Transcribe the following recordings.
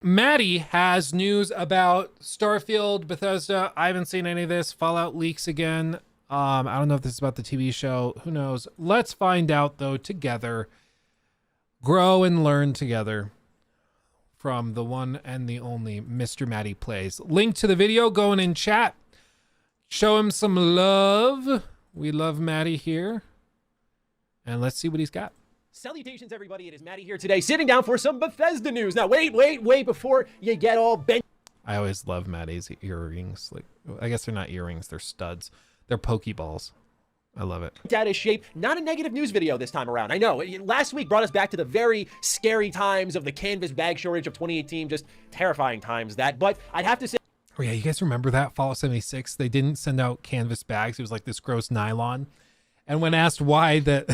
Maddie has news about Starfield, Bethesda. I haven't seen any of this. Fallout leaks again. I don't know if this is about the TV show. Who knows? Let's find out, though, together. Grow and learn together from the one and the only MrMattyPlays. Link to the video going in chat. Show him some love. We love Matty here. And let's see what he's got. Salutations, everybody. It is Matty here today, sitting down for some Bethesda news. Now, wait, before you get all bent. I always love Matty's earrings. Like, I guess they're not earrings, they're studs. They're Pokeballs. I love it. Out of shape. Not a negative news video this time around. I know. Last week brought us back to the very scary times of the canvas bag shortage of 2018. Just terrifying times that. But I'd have to say. Oh, yeah. You guys remember that? Fallout 76? They didn't send out canvas bags. It was like this gross nylon. And when asked why that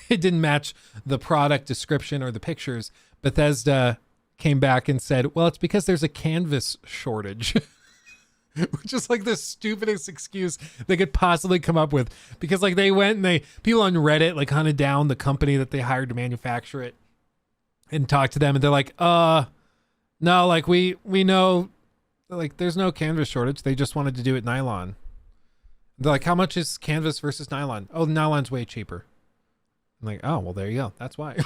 it didn't match the product description or the pictures, Bethesda came back and said, well, it's because there's a canvas shortage. Which is like the stupidest excuse they could possibly come up with, because like they went and people on Reddit like hunted down the company that they hired to manufacture it and talked to them, and they're like, no, like we know, like there's no canvas shortage. They just wanted to do it nylon. They're like, how much is canvas versus nylon? Oh, nylon's way cheaper. I'm like, oh, well, there you go. That's why.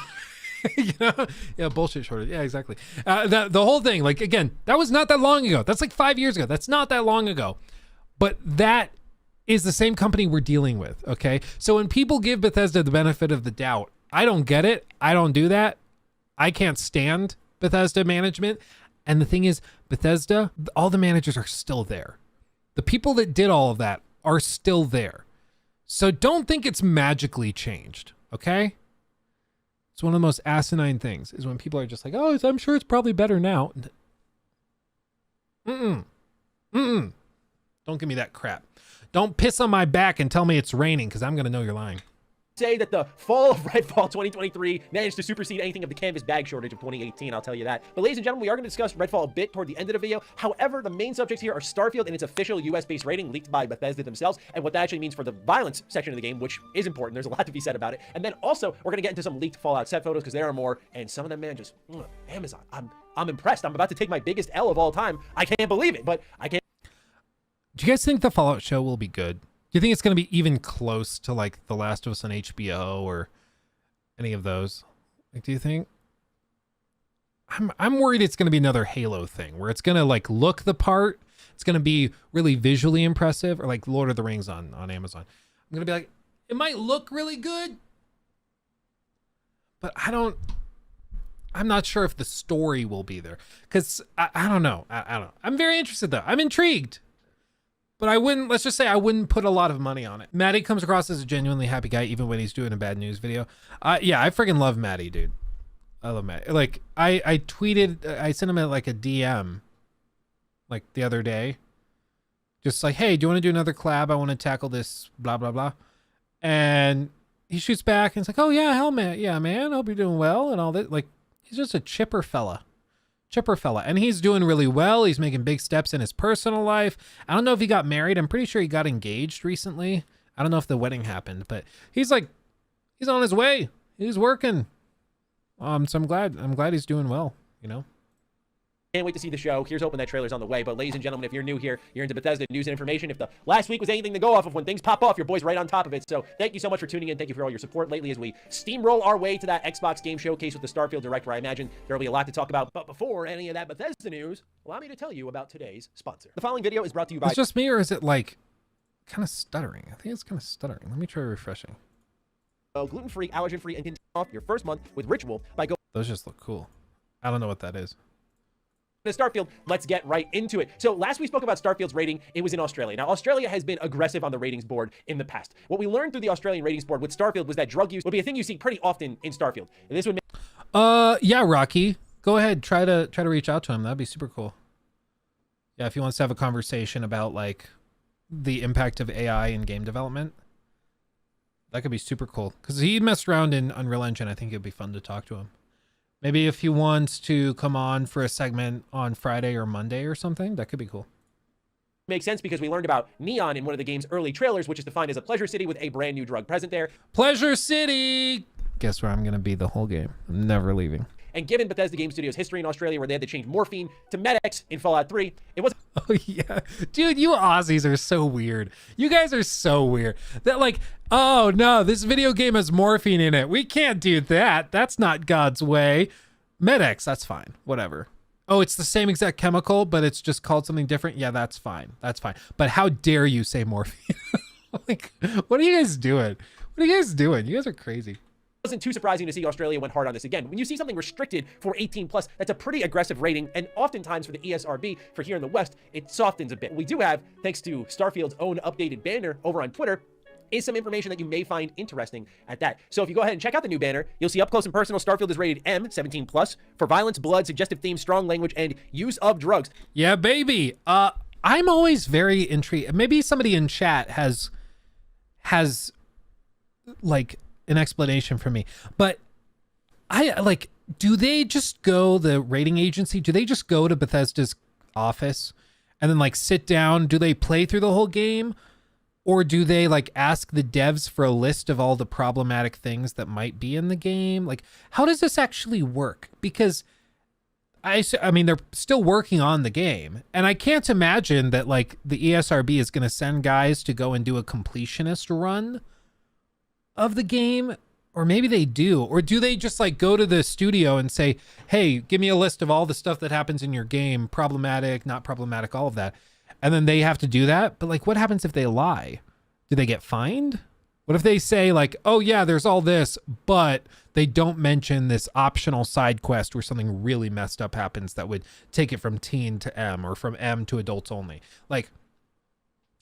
You know? Yeah, bullshit shortage. Yeah, exactly. The whole thing, like, again, that was not that long ago. That's like 5 years ago. That's not that long ago. But that is the same company we're dealing with, okay? So when people give Bethesda the benefit of the doubt, I don't get it. I don't do that. I can't stand Bethesda management. And the thing is, Bethesda, all the managers are still there. The people that did all of that are still there. So don't think it's magically changed, okay? It's one of the most asinine things is when people are just like, oh, I'm sure it's probably better now. Don't give me that crap. Don't piss on my back and tell me it's raining, because I'm going to know you're lying. Say that the fall of Redfall 2023 managed to supersede anything of the canvas bag shortage of 2018, I'll tell you that. But ladies and gentlemen, we are going to discuss Redfall a bit toward the end of the video. However, the main subjects here are Starfield and its official US-based rating leaked by Bethesda themselves, and what that actually means for the violence section of the game, which is important. There's a lot to be said about it. And then also, we're going to get into some leaked Fallout set photos, because there are more, and some of them, man, just, Amazon. I'm impressed. I'm about to take my biggest L of all time. I can't believe it, but I can't. Do you guys think the Fallout show will be good? Do you think it's going to be even close to like The Last of Us on HBO or any of those? Like, do you think? I'm worried it's going to be another Halo thing where it's going to like look the part. It's going to be really visually impressive, or like Lord of the Rings on Amazon. I'm going to be like, it might look really good, but I'm not sure if the story will be there, because I don't know. I don't know. I'm very interested though. I'm intrigued. But let's just say I wouldn't put a lot of money on it. Matty comes across as a genuinely happy guy, even when he's doing a bad news video. Yeah, I freaking love Matty, dude. I love Matty. Like, I tweeted, I sent him like a DM, like the other day. Just like, hey, do you want to do another collab? I want to tackle this, blah, blah, blah. And he shoots back and it's like, oh yeah, hell man. Yeah, man, hope you're doing well and all that. Like, he's just a chipper fella. And he's doing really well. He's making big steps in his personal life. I don't know if he got married. I'm pretty sure he got engaged recently. I don't know if the wedding happened, but he's on his way. He's working. So I'm glad he's doing well, you know. Can't wait to see the show. Here's hoping that trailer's on the way. But ladies and gentlemen, if you're new here, you're into Bethesda news and information. If the last week was anything to go off of, when things pop off, your boy's right on top of it. So thank you so much for tuning in. Thank you for all your support lately as we steamroll our way to that Xbox game showcase with the Starfield Direct, where I imagine there'll be a lot to talk about. But before any of that Bethesda news, allow me to tell you about today's sponsor. The following video is brought to you by... It's just me, or is it like kind of stuttering? I think it's kind of stuttering. Let me try refreshing. Gluten-free, allergen-free, and can off your first month with Ritual by going... Those just look cool. I don't know what that is. Starfield, let's get right into it. So last we spoke about Starfield's rating, it was in Australia. Now, Australia has been aggressive on the ratings board in the past. What we learned through the Australian ratings board with Starfield was that drug use would be a thing you see pretty often in Starfield. And this would make... Yeah, Rocky. Go ahead. Try to reach out to him. That'd be super cool. Yeah, if he wants to have a conversation about like the impact of AI in game development, that could be super cool. Because he messed around in Unreal Engine. I think it'd be fun to talk to him. Maybe if he wants to come on for a segment on Friday or Monday or something, that could be cool. Makes sense because we learned about Neon in one of the game's early trailers, which is defined as a pleasure city with a brand new drug present there. Pleasure City! Guess where I'm going to be the whole game. I'm never leaving. And given Bethesda Game Studios' history in Australia, where they had to change morphine to medics in Fallout 3, it wasn't. Oh yeah, dude, you Aussies are so weird. You guys are so weird. That like, oh no, this video game has morphine in it. We can't do that. That's not God's way. Medics, that's fine. Whatever. Oh, it's the same exact chemical, but it's just called something different. Yeah, that's fine. That's fine. But how dare you say morphine? Like, what are you guys doing? What are you guys doing? You guys are crazy. Wasn't too surprising to see Australia went hard on this again. When you see something restricted for 18 plus, that's a pretty aggressive rating, and oftentimes for the ESRB, for here in the West, it softens a bit. What we do have, thanks to Starfield's own updated banner over on Twitter, is some information that you may find interesting at that. So if you go ahead and check out the new banner, you'll see up close and personal, Starfield is rated M, 17 plus, for violence, blood, suggestive themes, strong language, and use of drugs. Yeah, baby. I'm always very intrigued. Maybe somebody in chat has like an explanation for me, but I like, do they just go, the rating agency, do they just go to Bethesda's office and then like sit down? Do they play through the whole game? Or do they like ask the devs for a list of all the problematic things that might be in the game? Like, how does this actually work? Because I mean, they're still working on the game, and I can't imagine that like the ESRB is going to send guys to go and do a completionist run of the game. Or maybe they do. Or do they just like go to the studio and say, hey, give me a list of all the stuff that happens in your game, problematic, not problematic, all of that. And then they have to do that. But like, what happens if they lie? Do they get fined? What if they say like, oh yeah, there's all this, but they don't mention this optional side quest where something really messed up happens that would take it from teen to M, or from M to adults only? Like,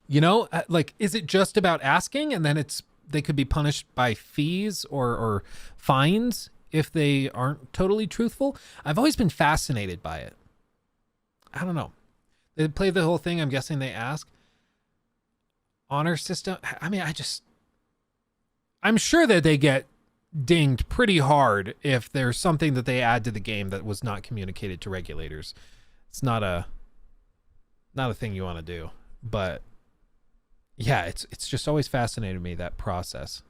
you know, like, is it just about asking and then they could be punished by fees or fines if they aren't totally truthful? I've always been fascinated by it. I don't know. They play the whole thing. I'm guessing they ask. Honor system. I mean, I'm sure that they get dinged pretty hard if there's something that they add to the game that was not communicated to regulators. It's not a thing you want to do. But yeah, it's just always fascinated me, that process.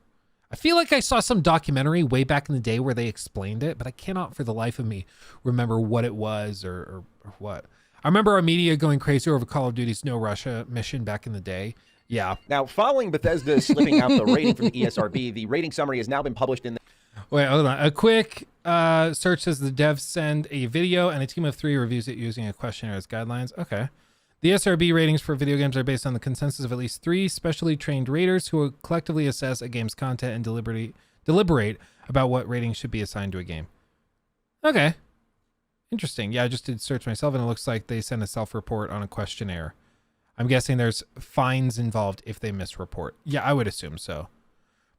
I feel like I saw some documentary way back in the day where they explained it, but I cannot for the life of me remember what it was or what. I remember our media going crazy over Call of Duty's No Russia mission back in the day. Yeah. Now, following Bethesda slipping out the rating from the ESRB, the rating summary has now been published in the... Wait, hold on. A quick search says the devs send a video and a team of 3 reviews it using a questionnaire as guidelines. Okay. The ESRB ratings for video games are based on the consensus of at least 3 specially trained raters who will collectively assess a game's content and deliberate about what rating should be assigned to a game. Okay. Interesting. Yeah, I just did search myself, and it looks like they send a self-report on a questionnaire. I'm guessing there's fines involved if they misreport. Yeah, I would assume so.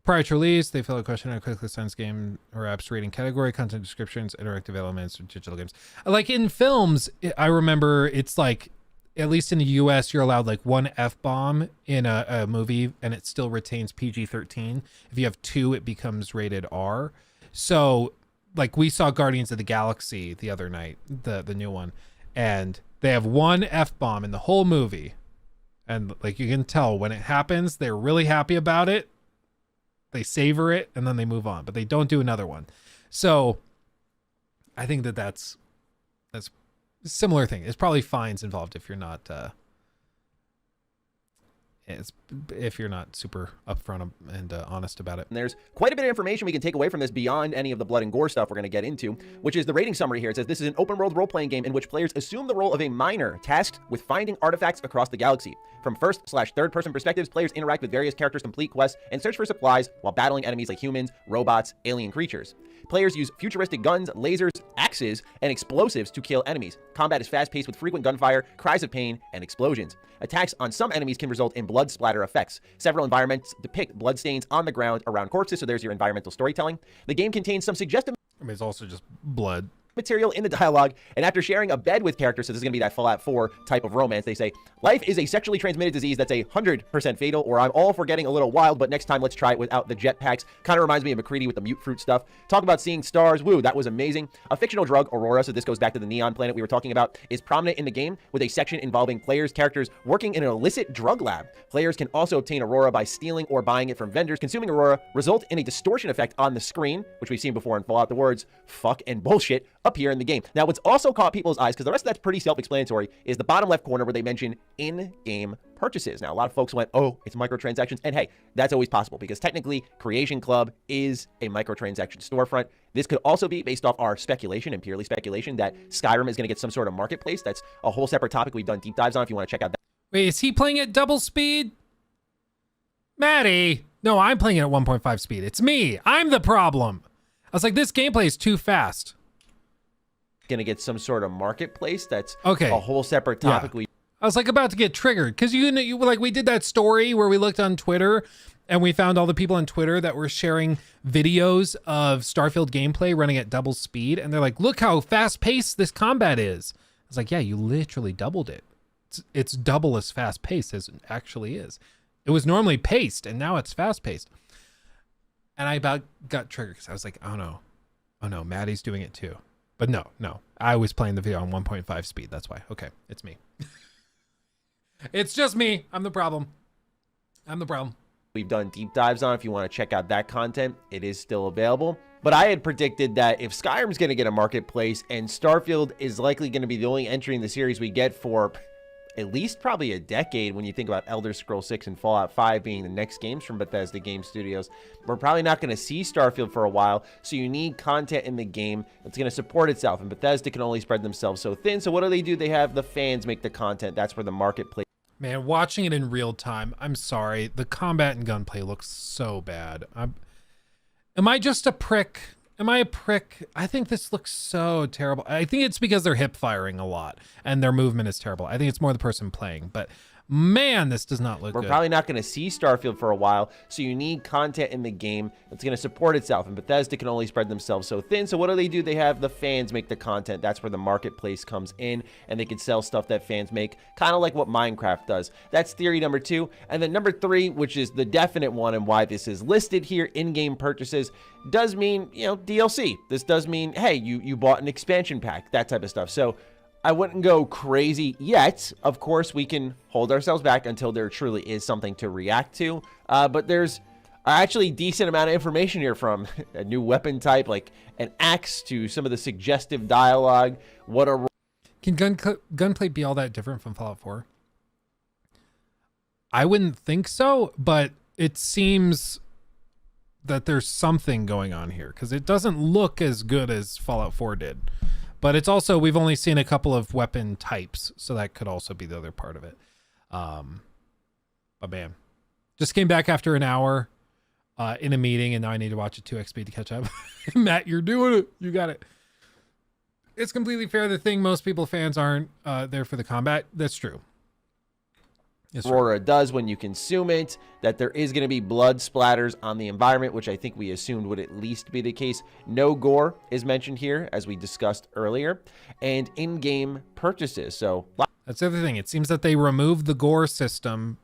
Prior to release, they fill out a questionnaire, quickly assigns game or apps rating category, content descriptions, interactive elements, or digital games. Like in films, I remember it's like, at least in the US, you're allowed like 1 F-bomb in a movie, and it still retains PG-13. If you have 2, it becomes rated R. So like, we saw Guardians of the Galaxy the other night, the new one, and they have 1 F-bomb in the whole movie. And like, you can tell when it happens, they're really happy about it. They savor it and then they move on, but they don't do another one. So I think that's a similar thing. It's probably fines involved if you're not, if you're not super upfront and honest about it. And there's quite a bit of information we can take away from this beyond any of the blood and gore stuff we're going to get into, which is the rating summary here. It says this is an open world role-playing game in which players assume the role of a miner tasked with finding artifacts across the galaxy. From first/third person perspectives, players interact with various characters, complete quests, and search for supplies while battling enemies like humans, robots, alien creatures. Players use futuristic guns, lasers, axes, and explosives to kill enemies. Combat is fast-paced with frequent gunfire, cries of pain, and explosions. Attacks on some enemies can result in blood splatter effects. Several environments depict bloodstains on the ground around corpses, so there's your environmental storytelling. The game contains some suggestive... I mean, it's also just blood. material in the dialogue, and after sharing a bed with characters, so this is going to be that Fallout 4 type of romance, they say, life is a sexually transmitted disease that's 100% fatal, or I'm all for getting a little wild, but next time let's try it without the jetpacks. Kind of reminds me of McCready with the mute fruit stuff. Talk about seeing stars. Woo, that was amazing. A fictional drug, Aurora, so this goes back to the neon planet we were talking about, is prominent in the game with a section involving players' characters working in an illicit drug lab. Players can also obtain Aurora by stealing or buying it from vendors. Consuming Aurora result in a distortion effect on the screen, which we've seen before in Fallout. The words fuck and bullshit appear in the game. Now, what's also caught people's eyes, because the rest of that's pretty self-explanatory, is the bottom left corner where they mention in-game purchases. Now, a lot of folks went, oh, it's microtransactions. And hey, that's always possible because technically Creation Club is a microtransaction storefront. This could also be based off our speculation and purely speculation that Skyrim is going to get some sort of marketplace. That's a whole separate topic we've done deep dives on if you want to check out that. Wait, is he playing at double speed? Matty. No, I'm playing it at 1.5 speed. It's me. I'm the problem. I was like, this gameplay is too fast. Going to get some sort of marketplace. That's okay. A whole separate topic. Yeah. I was like about to get triggered because you like we did that story where we looked on Twitter and we found all the people on Twitter that were sharing videos of Starfield gameplay running at double speed. And they're like, look how fast paced this combat is. I was like, yeah, you literally doubled it. It's double as fast paced as it actually is. It was normally paced and now it's fast paced. And I about got triggered because I was like, oh no, Maddie's doing it too. But no, I was playing the video on 1.5 speed. That's why. Okay, it's me. It's just me. I'm the problem. We've done deep dives on. If you want to check out that content, it is still available. But I had predicted that if Skyrim's going to get a marketplace and Starfield is likely going to be the only entry in the series we get for at least probably a decade when you think about Elder Scrolls 6 and Fallout 5 being the next games from Bethesda Game Studios, we're probably not going to see Starfield for a while, so you need content in the game that's going to support itself, and Bethesda can only spread themselves so thin, so what do? They have the fans make the content. That's where the marketplace. Man, watching it in real time, I'm sorry, the combat and gunplay looks so bad. Am I just a prick? Am I a prick? I think this looks so terrible. I think it's because they're hip firing a lot and their movement is terrible. I think it's more the person playing, but man, this does not look good. We're probably not going to see Starfield for a while, so you need content in the game that's going to support itself, and Bethesda can only spread themselves so thin, so what do? They have the fans make the content. That's where the marketplace comes in, and they can sell stuff that fans make, kind of like what Minecraft does. That's theory number 2. And then number 3, which is the definite one and why this is listed here, in-game purchases, does mean, DLC. This does mean, hey, you bought an expansion pack, that type of stuff. So I wouldn't go crazy yet. Of course, we can hold ourselves back until there truly is something to react to. But there's actually decent amount of information here, from a new weapon type, like an axe, to some of the suggestive dialogue. Can gunplay be all that different from Fallout 4? I wouldn't think so, but it seems that there's something going on here because it doesn't look as good as Fallout 4 did. But it's also, we've only seen a couple of weapon types, so that could also be the other part of it. But man, just came back after an hour in a meeting, and now I need to watch it 2x speed to catch up. Matt, you're doing it. You got it. It's completely fair. The thing, most people, fans aren't there for the combat. That's true. Aurora does when you consume it, that there is going to be blood splatters on the environment, which I think we assumed would at least be the case. No gore is mentioned here, as we discussed earlier, and in-game purchases. So that's the other thing. It seems that they removed the gore system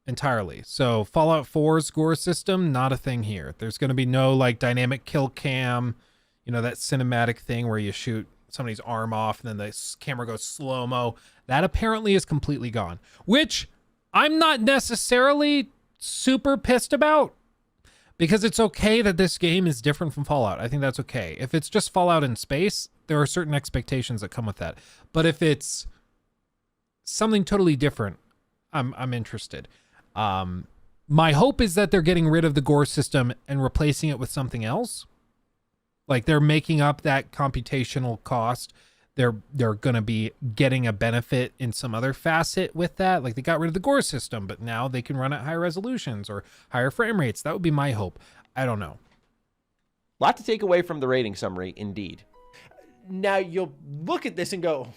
entirely. So Fallout 4's gore system, not a thing here. There's going to be no like dynamic kill cam, that cinematic thing where you shoot somebody's arm off and then the camera goes slow-mo. That apparently is completely gone, which I'm not necessarily super pissed about, because it's okay that this game is different from Fallout. I think that's okay. If it's just Fallout in space, there are certain expectations that come with that. But if it's something totally different, I'm interested. My hope is that they're getting rid of the gore system and replacing it with something else. Like they're making up that computational cost. They're going to be getting a benefit in some other facet with that. Like they got rid of the gore system, but now they can run at higher resolutions or higher frame rates. That would be my hope. I don't know. A lot to take away from the rating summary, indeed. Now you'll look at this and go,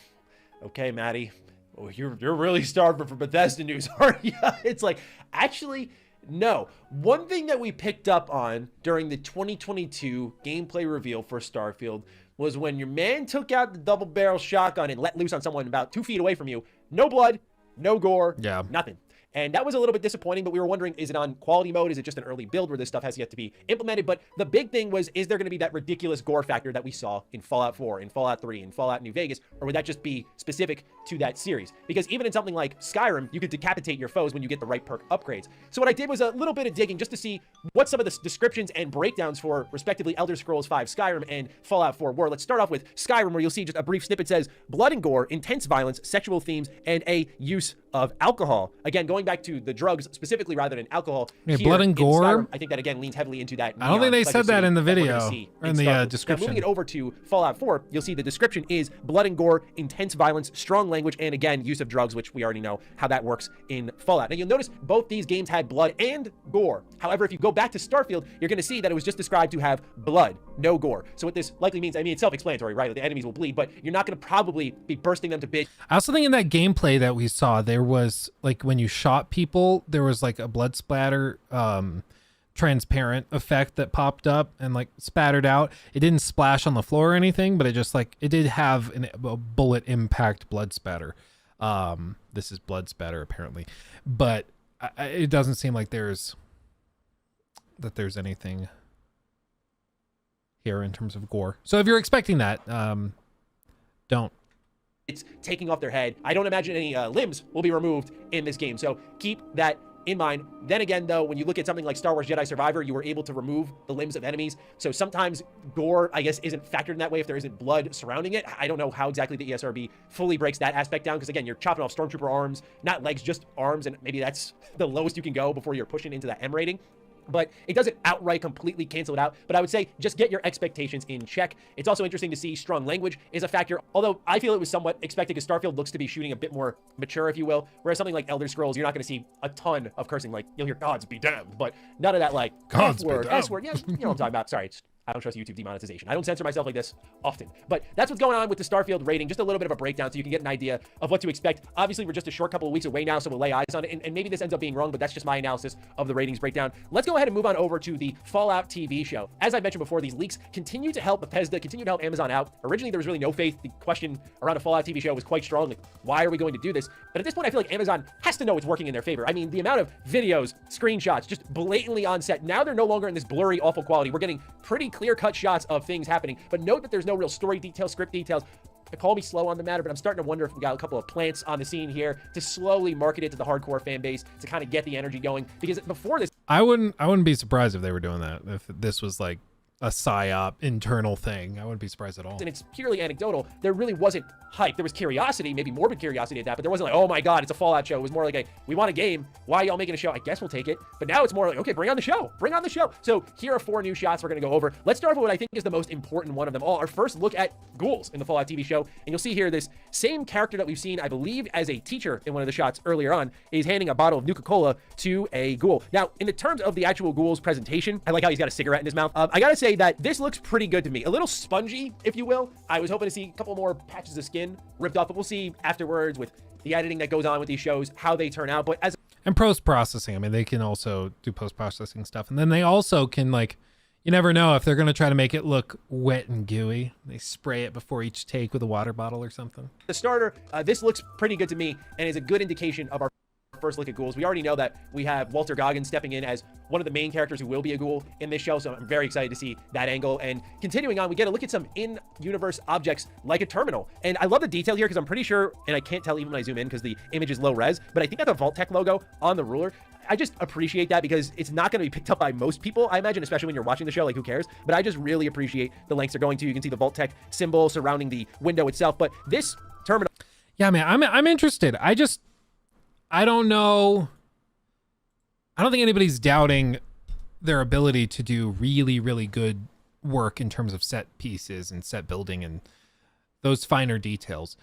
okay, Maddie, well, you're really starving for Bethesda news, aren't you? It's like, actually, no. One thing that we picked up on during the 2022 gameplay reveal for Starfield was when your man took out the double barrel shotgun and let loose on someone about 2 feet away from you. No blood, no gore, Yeah. nothing. And that was a little bit disappointing, but we were wondering, is it on quality mode? Is it just an early build where this stuff has yet to be implemented? But the big thing was, is there going to be that ridiculous gore factor that we saw in Fallout 4, in Fallout 3, in Fallout New Vegas? Or would that just be specific to that series? Because even in something like Skyrim, you could decapitate your foes when you get the right perk upgrades. So what I did was a little bit of digging just to see what some of the descriptions and breakdowns for, respectively, Elder Scrolls V Skyrim and Fallout 4 were. Let's start off with Skyrim, where you'll see just a brief snippet says, blood and gore, intense violence, sexual themes, and a use of alcohol. Again, going back to the drugs specifically rather than alcohol. Yeah, blood and gore. Skyrim, I think that again leans heavily into that. I don't think they said that in the video or in the description. Now, moving it over to Fallout 4, you'll see the description is blood and gore, intense violence, strong language, and again, use of drugs, which we already know how that works in Fallout. Now, you'll notice both these games had blood and gore. However, if you go back to Starfield, you're going to see that it was just described to have blood, no gore. So what this likely means, I mean, it's self-explanatory, right? The enemies will bleed, but you're not going to probably be bursting them to bits. I also think in that gameplay that we saw, there was like when you shot people, there was like a blood splatter transparent effect that popped up and like spattered out. It didn't splash on the floor or anything, but it just like it did have a bullet impact blood spatter. This is blood spatter apparently, but it doesn't seem like there's anything here in terms of gore. So if you're expecting that, don't. It's taking off their head. I don't imagine any limbs will be removed in this game. So keep that in mind. Then again, though, when you look at something like Star Wars Jedi Survivor, you were able to remove the limbs of enemies. So sometimes gore, I guess, isn't factored in that way if there isn't blood surrounding it. I don't know how exactly the ESRB fully breaks that aspect down because, again, you're chopping off Stormtrooper arms, not legs, just arms, and maybe that's the lowest you can go before you're pushing into that M rating. But it doesn't outright completely cancel it out. But I would say just get your expectations in check. It's also interesting to see strong language is a factor, although I feel it was somewhat expected because Starfield looks to be shooting a bit more mature, if you will. Whereas something like Elder Scrolls, you're not going to see a ton of cursing. Like, you'll hear gods be damned, but none of that like Gods F word, be damned. S word. Yeah, you know what I'm talking about. Sorry, I don't trust YouTube demonetization. I don't censor myself like this often. But that's what's going on with the Starfield rating. Just a little bit of a breakdown so you can get an idea of what to expect. Obviously, we're just a short couple of weeks away now, so we'll lay eyes on it. And maybe this ends up being wrong, but that's just my analysis of the ratings breakdown. Let's go ahead and move on over to the Fallout TV show. As I mentioned before, these leaks continue to help Bethesda, continue to help Amazon out. Originally, there was really no faith. The question around a Fallout TV show was quite strong. Like, why are we going to do this? But at this point, I feel like Amazon has to know it's working in their favor. I mean, the amount of videos, screenshots, just blatantly on set. Now they're no longer in this blurry, awful quality. We're getting pretty clear-cut shots of things happening, but note that there's no real story details, script details. Call me slow on the matter, but I'm starting to wonder if we got a couple of plants on the scene here to slowly market it to the hardcore fan base to kind of get the energy going. Because before this, I wouldn't be surprised if they were doing that. If this was like a psyop internal thing, I wouldn't be surprised at all. and it's purely anecdotal, there really wasn't hype. There was curiosity, maybe morbid curiosity at that, but there wasn't like, oh my god, it's a Fallout show. It was more like we want a game. Why are y'all making a show? I guess we'll take it. But now it's more like, okay, bring on the show. Bring on the show. So here are 4 new shots we're going to go over. Let's start with what I think is the most important one of them all. Our first look at ghouls in the Fallout TV show. And you'll see here this same character that we've seen, I believe, as a teacher in one of the shots earlier on, is handing a bottle of Nuka-Cola to a ghoul. Now, in the terms of the actual ghoul's presentation, I like how he's got a cigarette in his mouth. I got to say that this looks pretty good to me. A little spongy, if you will. I was hoping to see a couple more patches of skin ripped off, but we'll see afterwards with the editing that goes on with these shows, how they turn out. But as And post-processing, I mean, they can also do post-processing stuff. And then they also can, like, you never know if they're going to try to make it look wet and gooey. They spray it before each take with a water bottle or something. the starter, this looks pretty good to me and is a good indication of our first look at ghouls. We already know that we have Walter Goggins stepping in as one of the main characters who will be a ghoul in this show, so I'm very excited to see that angle. And continuing on, we get a look at some in-universe objects like a terminal. And I love the detail here because I'm pretty sure, and I can't tell even when I zoom in because the image is low res, but I think that the Vault Tech logo on the ruler, I just appreciate that because it's not going to be picked up by most people, I imagine, especially when you're watching the show, like who cares? But I just really appreciate the lengths they're going to. You can see the Vault Tech symbol surrounding the window itself, but this terminal... Yeah, man, I'm interested. I don't know. I don't think anybody's doubting their ability to do really, really good work in terms of set pieces and set building and those finer details.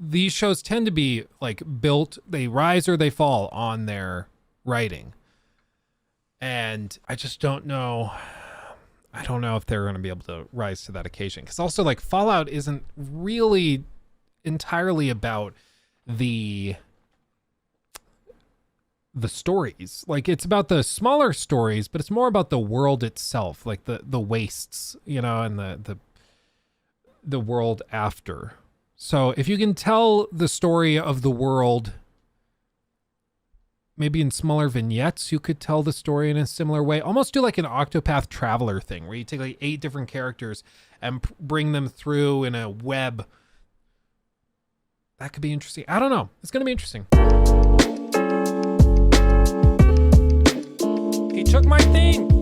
These shows tend to be like built, they rise or they fall on their writing. And I just don't know. I don't know if they're going to be able to rise to that occasion. Because also, like, Fallout isn't really entirely about the stories. Like, it's about the smaller stories, but it's more about the world itself, like the wastes, you know, and the the world after. So if you can tell the story of the world, maybe in smaller vignettes, you could tell the story in a similar way. Almost do like an Octopath Traveler thing, where you take like 8 different characters and bring them through in a web. That could be interesting. I don't know. It's going to be interesting. He took my thing.